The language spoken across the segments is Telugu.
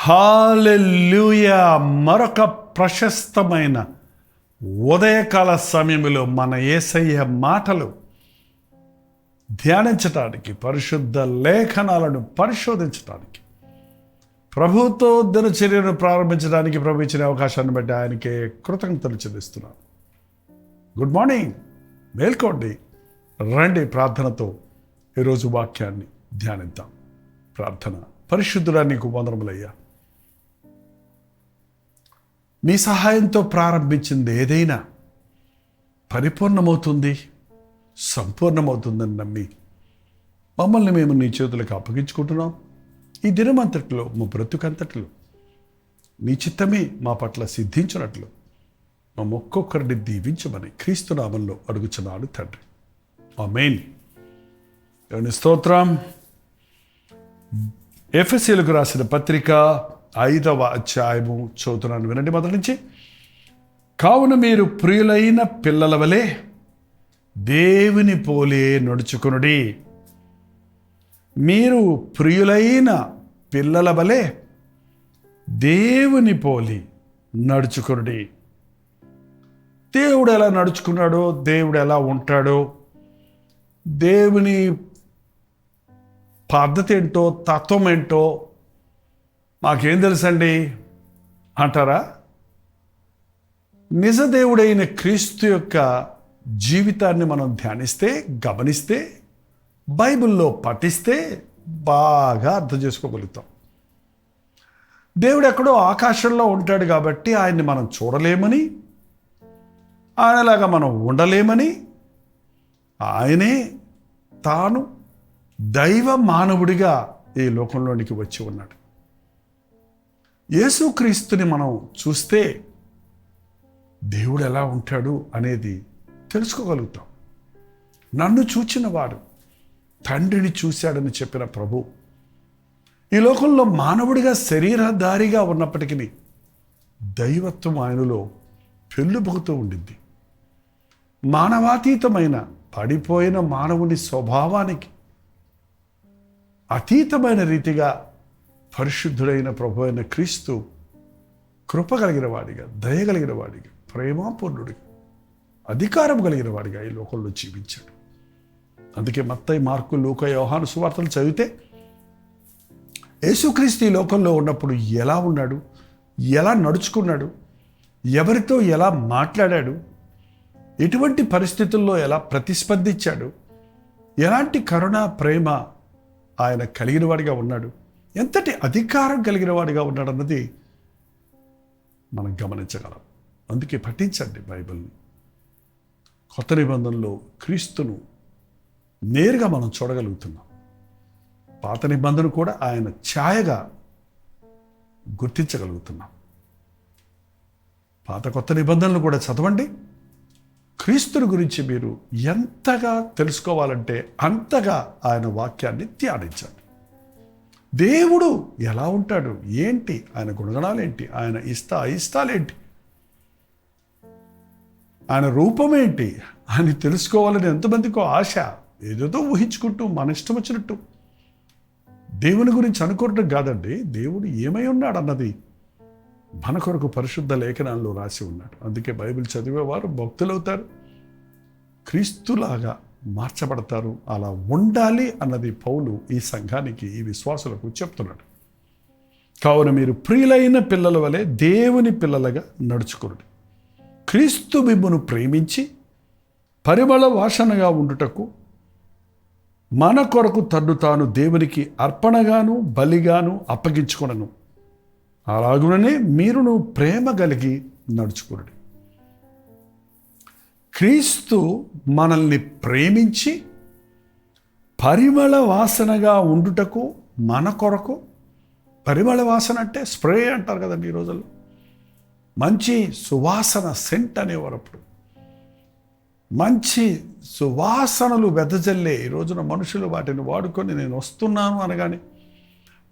హల్లెలూయా. మరొక ప్రశస్తమైన ఉదయకాల సమయంలో మన యేసయ్య మాటలు ధ్యానించటానికి, పరిశుద్ధ లేఖనాలను పరిశోధించడానికి, ప్రభుతో దినచర్యను ప్రారంభించడానికి ప్రభు ఇచ్చిన అవకాశాన్ని బట్టి ఆయనకే కృతజ్ఞతలు చెల్లిస్తున్నాను. గుడ్ మార్నింగ్, మేల్కోండి, రండి. ప్రార్థనతో ఈరోజు వాక్యాన్ని ధ్యానిద్దాం. ప్రార్థన. పరిశుద్ధుడా, నీకు వందనములయ్యా. నీ సహాయంతో ప్రారంభించింది ఏదైనా పరిపూర్ణమవుతుంది, సంపూర్ణమవుతుందని నమ్మి మమ్మల్ని మేము నీ చేతులకు అప్పగించుకుంటున్నాం. ఈ దినమంతట్లో, మా బ్రతుకంతట్లో నీ చిత్తమే మా పట్ల సిద్ధించినట్లు మా ఒక్కొక్కరిని దీవించమని క్రీస్తు నామంలో అడుగుచున్నాడు తండ్రి. ఆమేన్. దేవుని స్తోత్రం. ఎఫెసీయులకు రాసిన పత్రిక 5వ అధ్యాయము చదువుతున్నాను, వినండి మొదటి నుంచి. కావున మీరు ప్రియులైన పిల్లల వలె దేవుని పోలే నడుచుకొనుడి. మీరు ప్రియులైన పిల్లల వలె దేవుని పోలి నడుచుకొనుడి. దేవుడు ఎలా నడుచుకున్నాడో, దేవుడు ఎలా ఉంటాడో, దేవుని పద్ధతి ఏంటో, తత్వం ఏంటో మాకేం తెలుసండి అంటారా? నిజ దేవుడైన క్రీస్తు యొక్క జీవితాన్ని మనం ధ్యానిస్తే, గమనిస్తే, బైబిల్లో పఠిస్తే బాగా అర్థం చేసుకోగలుగుతాం. దేవుడు ఎక్కడో ఆకాశంలో ఉంటాడు కాబట్టి ఆయన్ని మనం చూడలేమని, ఆయనలాగా మనం ఉండలేమని, ఆయనే తాను దైవ మానవుడిగా ఈ లోకంలోనికి వచ్చి ఉన్నాడు. యేసుక్రీస్తుని మనం చూస్తే దేవుడు ఎలా ఉంటాడు అనేది తెలుసుకోగలుగుతాం. నన్ను చూచిన వాడు తండ్రిని చూశాడని చెప్పిన ప్రభు ఈ లోకంలో మానవుడిగా శరీరధారిగా ఉన్నప్పటికీ దైవత్వం ఆయనలో పెళ్ళుబుకుతూ ఉండింది. మానవాతీతమైన పడిపోయిన మానవుని స్వభావానికి అతీతమైన రీతిగా పరిశుద్ధుడైన ప్రభు అయిన క్రీస్తు కృప కలిగిన వాడిగా, దయ కలిగిన వాడిగా, ప్రేమాపూర్ణుడిగా, అధికారం కలిగిన వాడిగా ఈ లోకంలో జీవించాడు. అందుకే మత్తయి, మార్కు, లూకా, యోహాను సువార్తలు చదివితే యేసుక్రీస్తు ఈ లోకంలో ఉన్నప్పుడు ఎలా ఉన్నాడు, ఎలా నడుచుకున్నాడు, ఎవరితో ఎలా మాట్లాడాడు, ఎటువంటి పరిస్థితుల్లో ఎలా ప్రతిస్పందించాడు, ఎలాంటి కరుణ, ప్రేమ ఆయన కలిగిన వాడిగా ఉన్నాడు, ఎంతటి అధికారం కలిగిన వాడిగా ఉన్నాడు అన్నది మనం గమనించగలం. అందుకే పఠించండి బైబిల్ని. కొత్త నిబంధనలో క్రీస్తును నేరుగా మనం చూడగలుగుతున్నాం. పాత నిబంధన కూడా ఆయన ఛాయగా గుర్తించగలుగుతున్నాం. పాత కొత్త నిబంధనలు కూడా చదవండి. క్రీస్తుని గురించి మీరు ఎంతగా తెలుసుకోవాలంటే అంతగా ఆయన వాక్యాన్ని ధ్యానించండి. దేవుడు ఎలా ఉంటాడు, ఏంటి, ఆయన గుణగణాలు ఏంటి, ఆయన అయిష్టాలేంటి, ఆయన రూపం ఏంటి అని తెలుసుకోవాలని ఎంతమందికో ఆశ. ఏదేదో ఊహించుకుంటూ మన ఇష్టం వచ్చినట్టు దేవుని గురించి అనుకోవడం కాదండి. దేవుడు ఏమై ఉన్నాడు అన్నది మన కొరకు పరిశుద్ధ లేఖనాల్లో రాసి ఉన్నాడు. అందుకే బైబిల్ చదివేవారు భక్తులవుతారు, క్రీస్తులాగా మార్చబడతారు. అలా ఉండాలి అన్నది పౌలు ఈ సంఘానికి, ఈ విశ్వాసులకు చెప్తున్నాడు. కావున మీరు ప్రియులైన పిల్లల వలె దేవుని పిల్లలుగా నడుచుకోండి. క్రీస్తు మిమ్మును ప్రేమించి పరిమళ వాసనగా ఉండుటకు మన కొరకు తన్ను తాను దేవునికి అర్పణగాను బలిగాను అప్పగించుకొనను. అలాగుననే మీరును ప్రేమ కలిగి నడుచుకోండి. క్రీస్తు మనల్ని ప్రేమించి పరిమళ వాసనగా ఉండుటకు మన కొరకు, పరిమళ వాసన అంటే స్ప్రే అంటారు కదండి ఈ రోజుల్లో, మంచి సువాసన, సెంట్ అనేవారు అప్పుడు. మంచి సువాసనలు వెదజల్లే ఈ రోజున మనుషులు వాటిని వాడుకొని నేను వస్తున్నాను అనగానే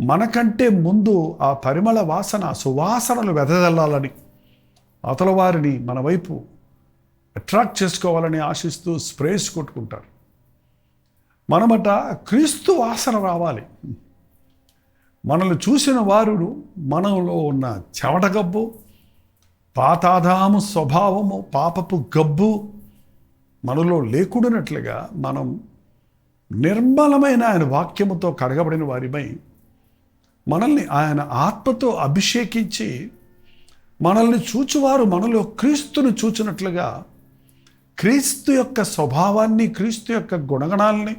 మనకంటే ముందు ఆ పరిమళ వాసన, సువాసనలు వెదజల్లాలని అవతల వారిని మన వైపు అట్రాక్ట్ చేసుకోవాలని ఆశిస్తూ స్ప్రేస్ కొట్టుకుంటారు. మనమట క్రీస్తు వాసన రావాలి. మనల్ని చూసిన వారు మనలో ఉన్న చెవట గబ్బు, పాతాదాము స్వభావము, పాపపు గబ్బు మనలో లేకుండానట్లుగా మనం నిర్మలమైన ఆయన వాక్యముతో కడగబడిన వారిపై మనల్ని ఆయన ఆత్మతో అభిషేకించి మనల్ని చూచువారు మనలో క్రీస్తును చూచినట్లుగా క్రీస్తు యొక్క స్వభావాన్ని, క్రీస్తు యొక్క గుణగణాలని,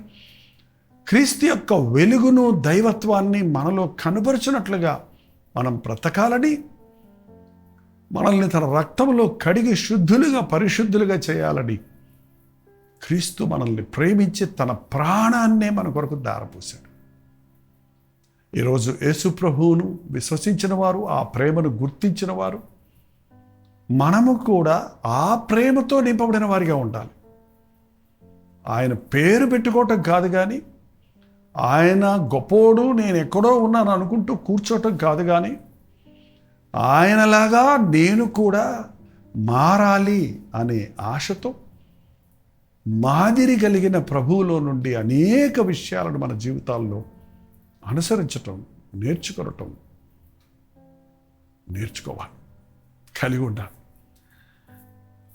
క్రీస్తు యొక్క వెలుగును, దైవత్వాన్ని మనలో కనబరుచినట్లుగా మనం బ్రతకాలని, మనల్ని తన రక్తంలో కడిగి శుద్ధులుగా, పరిశుద్ధులుగా చేయాలని క్రీస్తు మనల్ని ప్రేమించి తన ప్రాణాన్నే మన కొరకు దారపోశాడు. ఈరోజు యేసు ప్రభువును విశ్వసించిన వారు, ఆ ప్రేమను గుర్తించిన వారు, మనము కూడా ఆ ప్రేమతో నింపబడిన వారిగా ఉండాలి. ఆయన పేరు పెట్టుకోవటం కాదు, కానీ ఆయన గొప్పోడు, నేను ఎక్కడో ఉన్నాను అనుకుంటూ కూర్చోవటం కాదు, కానీ ఆయనలాగా నేను కూడా మారాలి అనే ఆశతో మాదిరి కలిగిన ప్రభువులో నుండి అనేక విషయాలను మన జీవితాల్లో అనుసరించటం, నేర్చుకోవాలి, కలిగి ఉండాలి.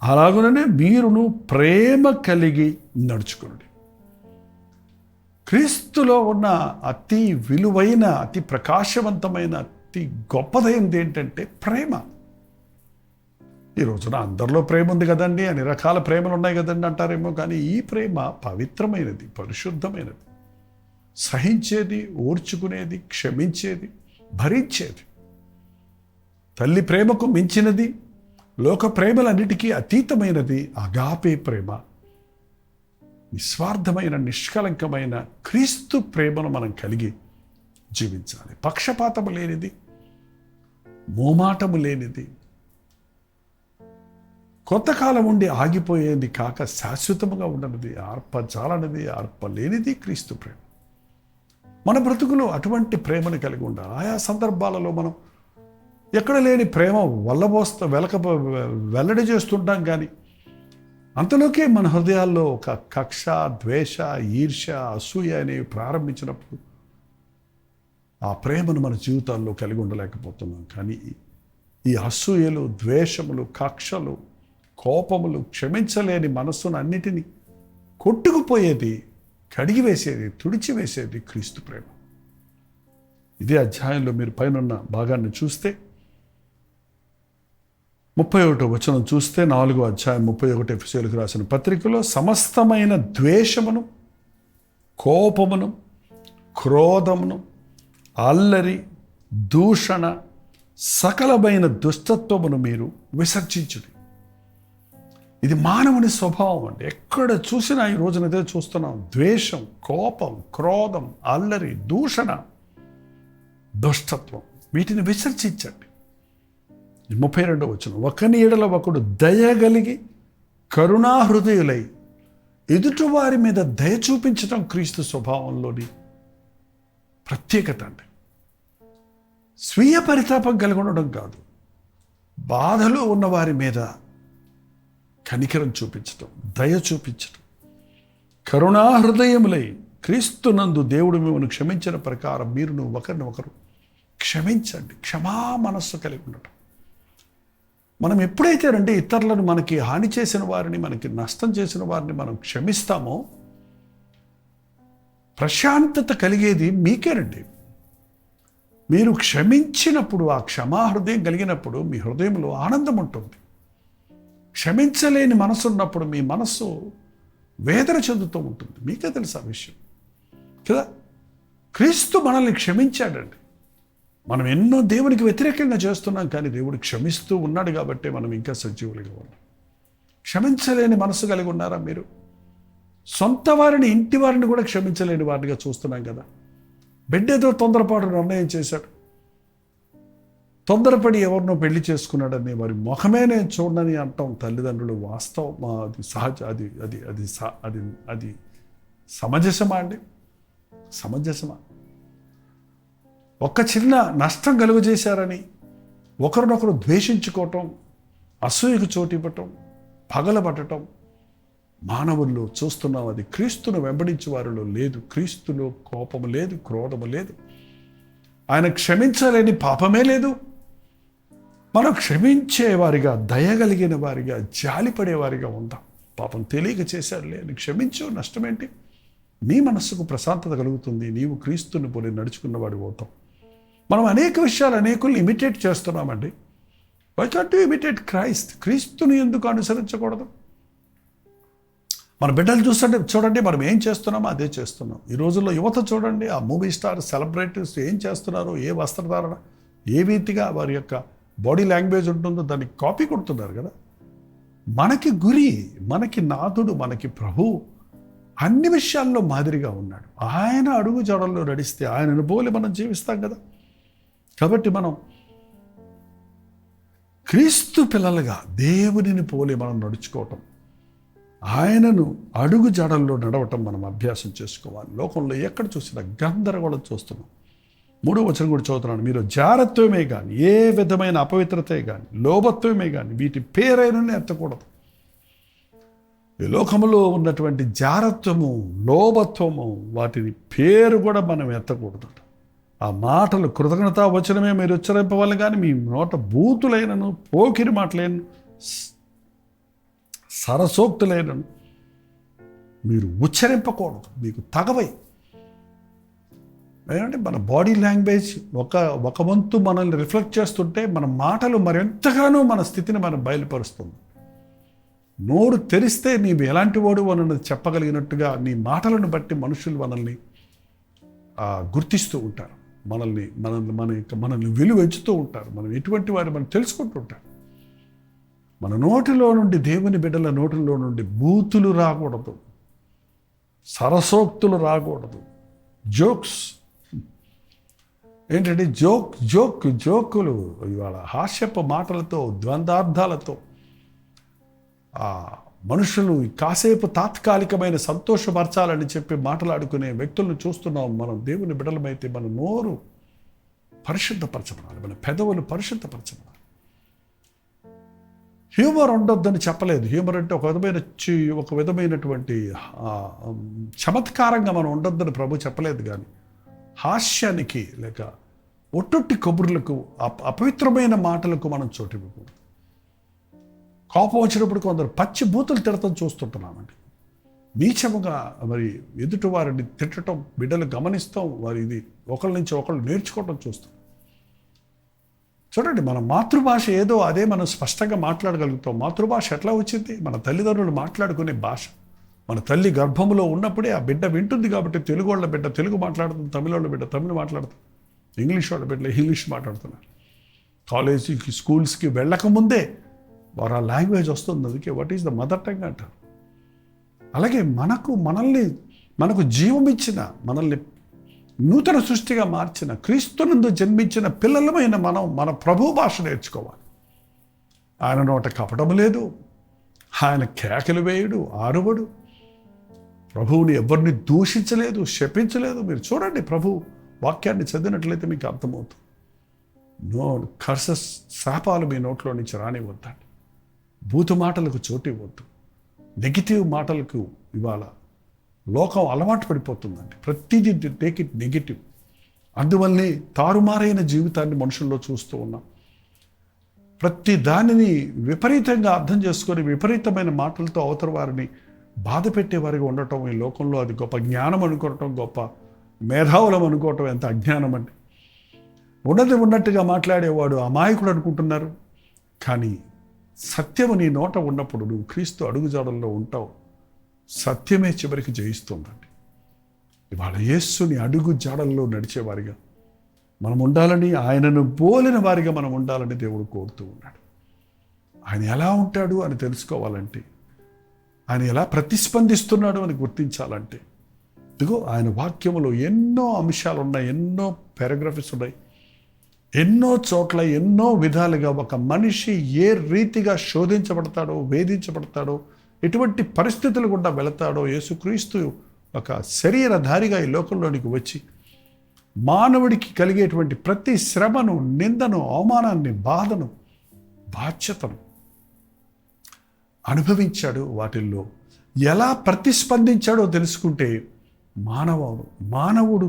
అలాగనే మీరును ప్రేమ కలిగి నడుచుకోండి. క్రీస్తులో ఉన్న అతి విలువైన, అతి ప్రకాశవంతమైన, అతి గొప్పదైనది ఏంటంటే ప్రేమ. ఈ రోజున అందరిలో ప్రేమ ఉంది కదండి, అన్ని రకాల ప్రేమలు ఉన్నాయి కదండి అంటారేమో, కానీ ఈ ప్రేమ పవిత్రమైనది, పరిశుద్ధమైనది, సహించేది, ఓర్చుకునేది, క్షమించేది, భరించేది. తల్లి ప్రేమకు మించినది, లోక ప్రేమలన్నిటికీ అతీతమైనది అగాపే ప్రేమ. నిస్వార్థమైన, నిష్కలంకమైన క్రీస్తు ప్రేమను మనం కలిగి జీవించాలి. పక్షపాతము లేనిది, మోమాటము లేనిది, కొంతకాలం ఉండి ఆగిపోయేది కాక శాశ్వతముగా ఉండనిది, ఆర్పజాలనిది, ఆర్పలేనిది క్రీస్తు ప్రేమ. మన బ్రతుకులో అటువంటి ప్రేమను కలిగి ఉండాలి. ఆయా సందర్భాలలో మనం ఎక్కడ లేని ప్రేమ వెల్లడి చేస్తుంటాం, కానీ అంతలోకే మన హృదయాల్లో ఒక కక్ష, ద్వేష, ఈర్ష్య, అసూయ అనేవి ప్రారంభించినప్పుడు ఆ ప్రేమను మన జీవితాల్లో కలిగి ఉండలేకపోతున్నాం. కానీ ఈ అసూయలు, ద్వేషములు, కక్షలు, కోపములు, క్షమించలేని మనస్సును అన్నిటినీ కొట్టుకుపోయేది, కడిగివేసేది, తుడిచివేసేది క్రీస్తు ప్రేమ. ఇదే అధ్యాయంలో మీరు పైనున్న భాగాన్ని చూస్తే 31వ వచనం చూస్తే, 4వ అధ్యాయం 31 ఎఫెసీయులకు రాసిన పత్రికలో సమస్తమైన ద్వేషమును, కోపమును, క్రోధమును, అల్లరి, దూషణ, సకలమైన దుష్టత్వమును మీరు విసర్జించుడి. ఇది మానవుని స్వభావం అండి. ఎక్కడ చూసినా ఈ రోజున ఇదే చూస్తున్నాం. ద్వేషం, కోపం, క్రోధం, అల్లరి, దూషణ, దుష్టత్వం, వీటిని విసర్జించండి. 32వ వచనం, ఒకని ఎడల ఒకడు దయగలిగి కరుణాహృదయులై ఎదుటివారి మీద దయ చూపించడం క్రీస్తు స్వభావంలోని ప్రత్యేకత అండి. స్వీయ పరితాపం కలిగి ఉండడం కాదు, బాధలో ఉన్న వారి మీద కనికరం చూపించటం, దయ చూపించటం. కరుణాహృదయములై క్రీస్తునందు దేవుడు మిమ్మల్ని క్షమించిన ప్రకారం మీరును ఒకరినొకరు క్షమించండి. క్షమా మనస్సు కలిగి ఉండటం. మనం ఎప్పుడైతే ఇతరులను, మనకి హాని చేసిన వారిని, మనకి నష్టం చేసిన వారిని మనం క్షమిస్తామో ప్రశాంతత కలిగేది మీకేనండి. మీరు క్షమించినప్పుడు, ఆ క్షమాహృదయం కలిగినప్పుడు మీ హృదయంలో ఆనందం ఉంటుంది. క్షమించలేని మనసు ఉన్నప్పుడు మీ మనస్సు వేదన చెందుతూ ఉంటుంది. మీకే తెలుసు ఆ విషయం కదా. క్రీస్తు మనల్ని క్షమించాడండి. మనం ఎన్నో దేవునికి వ్యతిరేకంగా చేస్తున్నాం, కానీ దేవుడు క్షమిస్తూ ఉన్నాడు కాబట్టి మనం ఇంకా సజీవులుగా ఉన్నాం. క్షమించలేని మనసు కలిగి ఉన్నారా మీరు? సొంత వారిని, ఇంటి వారిని కూడా క్షమించలేని వారినిగా చూస్తున్నాం కదా. బిడ్డ ఏదో తొందరపాటు నిర్ణయం చేశాడు, తొందరపడి ఎవరినో పెళ్లి చేసుకున్నాడని వారి ముఖమే నేను చూడనని అంటాం తల్లిదండ్రులు. వాస్తవం, అది సహజ, అది అది అది అది అది సమంజసమా అండి? సమంజసమా? ఒక చిన్న నష్టం కలుగజేశారని ఒకరినొకరు ద్వేషించుకోవటం, అసూయకు చోటివ్వటం, పగలబట్టడం మానవుల్లో చూస్తున్నాం. అది క్రీస్తును వెంబడించే వారిలో లేదు. క్రీస్తులో కోపము లేదు, క్రోధము లేదు, ఆయన క్షమించలేని పాపమే లేదు. మనం క్షమించేవారిగా, దయగలిగిన వారిగా, జాలిపడేవారిగా ఉందాం. పాపం తెలియక చేశారులే అని క్షమించు, నష్టమేంటి? నీ మనస్సుకు ప్రశాంతత కలుగుతుంది. నీవు క్రీస్తుని పోలి నడుచుకున్నవాడు అవుతాం. మనం అనేక విషయాలు అనేకుల్ని ఇమిటేట్ చేస్తున్నామండి. Why can't you imitate Christ? క్రీస్తుని ఎందుకు అనుసరించకూడదు? మన బిడ్డలు చూడండి, మనం ఏం చేస్తున్నామో అదే చేస్తున్నాం. ఈ రోజుల్లో యువత చూడండి, ఆ మూవీ స్టార్ సెలబ్రిటీస్ ఏం చేస్తున్నారో, ఏ వస్త్రధారణ, ఏ రీతిగా వారి యొక్క బాడీ లాంగ్వేజ్ ఉంటుందో దాన్ని కాపీ కొడుతున్నారు కదా. మనకి గురి, మనకి నాథుడు, మనకి ప్రభువు అన్ని విషయాల్లో మాదిరిగా ఉన్నాడు. ఆయన అడుగు జాడల్లో నడిస్తే ఆయనను పోలి మనం జీవిస్తాం కదా. కాబట్టి మనం క్రీస్తు పిల్లలుగా దేవునిని పోలి మనం నడుచుకోవటం, ఆయనను అడుగు జాడల్లో నడవటం మనం అభ్యాసం చేసుకోవాలి. లోకంలో ఎక్కడ చూసినా గందరగోళం చూస్తున్నాం. 3వ వచనం కూడా చదువుతున్నాను. మీరు జారత్వమే కానీ, ఏ విధమైన అపవిత్రతే కానీ, లోభత్వమే కానీ వీటి పేరైననే ఎత్తకూడదు. ఈ లోకంలో ఉన్నటువంటి జారత్వము, లోభత్వము, వాటిని పేరు కూడా మనం ఎత్తకూడదు. ఆ మాటలు కృతజ్ఞతా వచనమే మీరు ఉచ్చరింపవాలి కానీ మీ నోట బూతులైనను, పోకిరి మాటలైనను, సరసోక్తులైనను మీరు ఉచ్చరింపకూడదు. మీకు తగవై. ఏంటంటే మన బాడీ లాంగ్వేజ్ ఒక వంతు మనల్ని రిఫ్లెక్ట్ చేస్తుంటే మన మాటలు మరెంతగానో మన స్థితిని మనం బయలుపరుస్తుంది. నోరు తెరిస్తే నీవు ఎలాంటి వాడు అన్నది చెప్పగలిగినట్టుగా నీ మాటలను బట్టి మనుషులు మనల్ని గుర్తిస్తూ ఉంటారు. మనల్ని విలువెంచుతూ ఉంటారు. మనం ఎటువంటి వారు మనం తెలుసుకుంటూ ఉంటారు. మన నోటిలో నుండి, దేవుని బిడ్డల నోటిలో నుండి బూతులు రాకూడదు, సరసోక్తులు రాకూడదు, జోక్స్ ఏంటంటే జోకులు ఇవాళ హాస్యపు మాటలతో, ద్వంద్వార్థాలతో మనుషులు కాసేపు తాత్కాలికమైన సంతోషపరచాలని చెప్పి మాట్లాడుకునే వ్యక్తులను చూస్తున్నాం. మనం దేవుని బిడ్డలమైతే మన నోరు పరిశుద్ధపరచబడాలి, మన పెదవులు పరిశుద్ధపరచబడాలి. హ్యూమర్ ఉండొద్దని చెప్పలేదు. హ్యూమర్ అంటే ఒక విధమైనటువంటి చమత్కారంగా మనం ఉండొద్దని ప్రభు చెప్పలేదు. కానీ హాస్యానికి లేక ఒట్టొట్టి కబుర్లకు, అపవిత్రమైన మాటలకు మనం చోటివ్వకూడదు. కోపం వచ్చినప్పుడు కొందరు పచ్చి బూతులు తిడతం చూస్తుంటున్నామండి. నీచముగా మరి ఎదుటి వారిని తిట్టడం బిడ్డలు గమనిస్తాం. వారి ఇది ఒకరి నుంచి ఒకళ్ళు నేర్చుకోవటం చూస్తాం. చూడండి, మన మాతృభాష ఏదో అదే మనం స్పష్టంగా మాట్లాడగలుగుతాం. మాతృభాష ఎట్లా వచ్చింది? మన తల్లిదండ్రులు మాట్లాడుకునే భాష. మన తల్లి గర్భంలో ఉన్నప్పుడే ఆ బిడ్డ వింటుంది. కాబట్టి తెలుగు వాళ్ళ బిడ్డ తెలుగు మాట్లాడుతుంది, తమిళ వాళ్ళ బిడ్డ తమిళ మాట్లాడుతుంది, ఇంగ్లీష్ వాళ్ళ బిడ్డ ఇంగ్లీష్ మాట్లాడుతున్నారు. కాలేజీకి, స్కూల్స్కి వెళ్ళకముందే వారు ఆ లాంగ్వేజ్ వస్తుంది. అందుకే what is the mother tongue అంటారు. అలాగే మనకు జీవం ఇచ్చిన, మనల్ని నూతన సృష్టిగా మార్చిన, క్రీస్తునందు జన్మించిన పిల్లలమైన మనం మన ప్రభు భాష నేర్చుకోవాలి. ఆయన నోట కపటం లేదు, ఆయన కేకలు వేయుడు, ఆరువడు, ప్రభువుని ఎవరిని దూషించలేదు, శపించలేదు. మీరు చూడండి, ప్రభు వాక్యాన్ని చదివినట్లయితే మీకు అర్థమవుతుంది. కర్సస్, శాపాలు మీ నోట్లో నుంచి రానివద్దండి. భూత మాటలకు చోటు ఇవ్వద్దు. నెగిటివ్ మాటలకు ఇవాళ లోకం అలవాటు పడిపోతుందండి. ప్రతిదీ టేక్ ఇట్ నెగిటివ్. అందువల్లనే తారుమారైన జీవితాన్ని మనుషుల్లో చూస్తూ ఉన్నాం. ప్రతి దానిని విపరీతంగా అర్థం చేసుకొని విపరీతమైన మాటలతో అవతల వారిని బాధ పెట్టేవారిగా ఉండటం ఈ లోకంలో అది గొప్ప జ్ఞానం అనుకోవటం, గొప్ప మేధావులం అనుకోవటం ఎంత అజ్ఞానం అండి. ఉన్నట్టుగా మాట్లాడేవాడు అమాయకుడు అనుకుంటున్నారు. కానీ సత్యము నీ నోట ఉన్నప్పుడు నువ్వు క్రీస్తు అడుగుజాడల్లో ఉంటావు. సత్యమే చివరికి జయిస్తుందండి. ఇవాళ యేసుని అడుగు జాడల్లో నడిచేవారిగా మనం ఉండాలని, ఆయనను పోలిన వారిగా మనం ఉండాలని దేవుడు కోరుతూ ఉన్నాడు. ఆయన ఎలా ఉంటాడు అని తెలుసుకోవాలంటే, ఆయన ఎలా ప్రతిస్పందిస్తున్నాడు అని గుర్తించాలంటే, ఇదిగో ఆయన వాక్యములో ఎన్నో అంశాలు ఉన్నాయి, ఎన్నో పారాగ్రాఫ్స్ ఉన్నాయి. ఎన్నో చోట్ల ఎన్నో విధాలుగా ఒక మనిషి ఏ రీతిగా శోధించబడతాడో, వేధించబడతాడో, ఎటువంటి పరిస్థితులు గుండా వెళతాడో, యేసుక్రీస్తు ఒక శరీరధారిగా ఈ లోకంలోనికి వచ్చి మానవుడికి కలిగేటువంటి ప్రతి శ్రమను, నిందను, అవమానాన్ని, బాధను, బాధ్యతను అనుభవించాడు. వాటిల్లో ఎలా ప్రతిస్పందించాడో తెలుసుకుంటే మానవుడు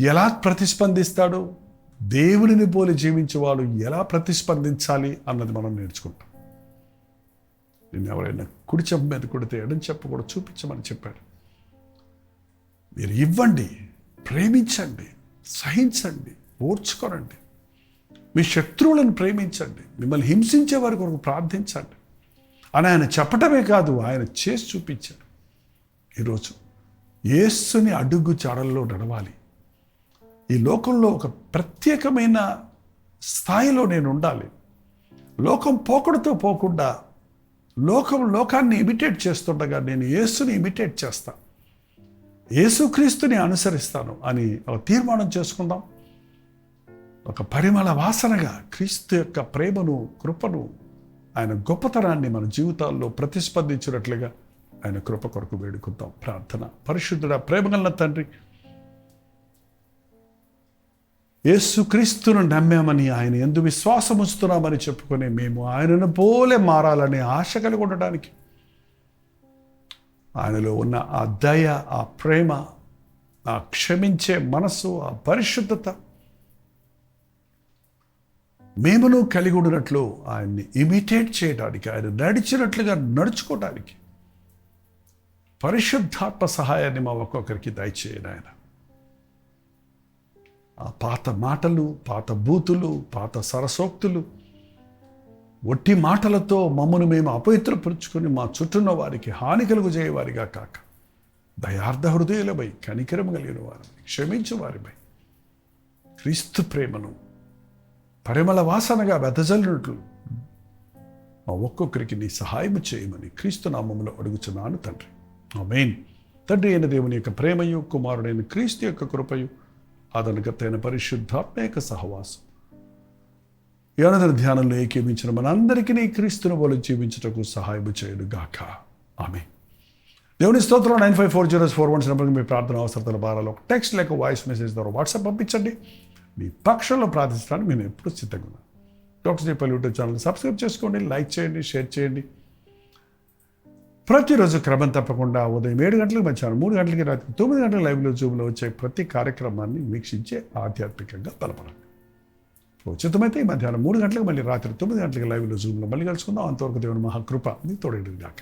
ఎలా ప్రతిస్పందిస్తాడు, దేవునిని పోలి జీవించేవాడు ఎలా ప్రతిస్పందించాలి అన్నది మనం నేర్చుకుంటాం. నేను ఎవరైనా కుడి చెప్పు మీద కొడితే ఎడం చెప్పు కూడా చూపించమని చెప్పాడు. మీరు ఇవ్వండి, ప్రేమించండి, సహించండి, ఓర్చుకోనండి, మీ శత్రువులను ప్రేమించండి, మిమ్మల్ని హింసించే వారి కొరకు ప్రార్థించండి అని ఆయన చెప్పటమే కాదు, ఆయన చేసి చూపించాడు. ఈరోజు యేసుని అడుగు జాడల్లో నడవాలి. ఈ లోకంలో ఒక ప్రత్యేకమైన స్థాయిలో నేను ఉండాలి. లోకం పోకడతో పోకుండా లోకాన్ని ఇమిటేట్ చేస్తుండగా నేను యేసుని ఇమిటేట్ చేస్తాను, యేసుక్రీస్తుని అనుసరిస్తాను అని ఒక తీర్మానం చేసుకుందాం. ఒక పరిమళ వాసనగా క్రీస్తు యొక్క ప్రేమను, కృపను, ఆయన గొప్పతనాన్ని మన జీవితాల్లో ప్రతిస్పందించినట్లుగా ఆయన కృప కొరకు వేడుకుందాం. ప్రార్థన. పరిశుద్ధుడా, ప్రేమగల తండ్రి, యేసుక్రీస్తును నమ్మామని, ఆయన యందు విశ్వాసం ఉంచుతున్నామని చెప్పుకొని మేము ఆయనను పోలే మారాలనే ఆశ కలిగి ఉండడానికి, ఆయనలో ఉన్న ఆ దయ, ఆ ప్రేమ, ఆ క్షమించే మనసు, ఆ పరిశుద్ధత మేమును కలిగి ఉన్నట్లు ఆయన్ని ఇమిటేట్ చేయడానికి, ఆయన నడిచినట్లుగా నడుచుకోవడానికి పరిశుద్ధాత్మ సహాయాన్ని మా ఒక్కొక్కరికి దయచేయండి. ఆయన ఆ పాత మాటలు, పాత బూతులు, పాత సరసోక్తులు, ఒట్టి మాటలతో మమ్మను మేము అపవిత్రపరుచుకొని మా చుట్టూన్న వారికి హాని కలుగు చేయవారిగా కాక, దయార్థ హృదయులపై కనికరం కలిగిన వారిని, క్షమించు వారిపై క్రీస్తు ప్రేమను పరిమళ వాసనగా వెదజల్లినట్లు మా ఒక్కొక్కరికి నీ సహాయం చేయమని క్రీస్తు నామములో అడుగుచున్నాను తండ్రి. ఆమేన్. తండ్రి అయిన దేవుని యొక్క ప్రేమయు, కుమారుడైన క్రీస్తు యొక్క కృపయు, ఆదరణకర్తైన పరిశుద్ధాత్మ యొక్క సహవాసం ఈ అనుదిన ధ్యానంలో ఏకీవించిన మనందరికీ నీ క్రీస్తును పోలి జీవించుటకు సహాయం చేయడు గాక. ఆమేన్. దేవుని స్తోత్రం. 954041 నెంబర్కి మీ ప్రార్థన అవసరతల భారాలు ఒక టెక్స్ట్ లేక వాయిస్ మెసేజ్ ద్వారా వాట్సాప్ పంపించండి. మీ పక్షంలో ప్రార్థించడానికి నేను ఎప్పుడూ సిద్ధంగా ఉన్నాను. డాక్టర్ జేపల్లి యూట్యూబ్ ఛానల్ సబ్స్క్రైబ్ చేసుకోండి, లైక్ చేయండి, షేర్ చేయండి. ప్రతిరోజు క్రమం తప్పకుండా ఉదయం 7 గంటలకు, మధ్యాహ్నం 3 గంటలకి, రాత్రి 9 గంటల లైవ్లో జూమ్లో వచ్చే ప్రతి కార్యక్రమాన్ని వీక్షించే ఆధ్యాత్మికంగా బలపడండి. ఉచితమైతే ఈ మధ్యాహ్నం 3 గంటలకు, మళ్ళీ రాత్రి 9 గంటలకి లైవ్లో జూమ్లో మళ్ళీ కలుసుకుందాం. అంతవరకు దేవుని మహాకృప మీకు తోడేది గాక.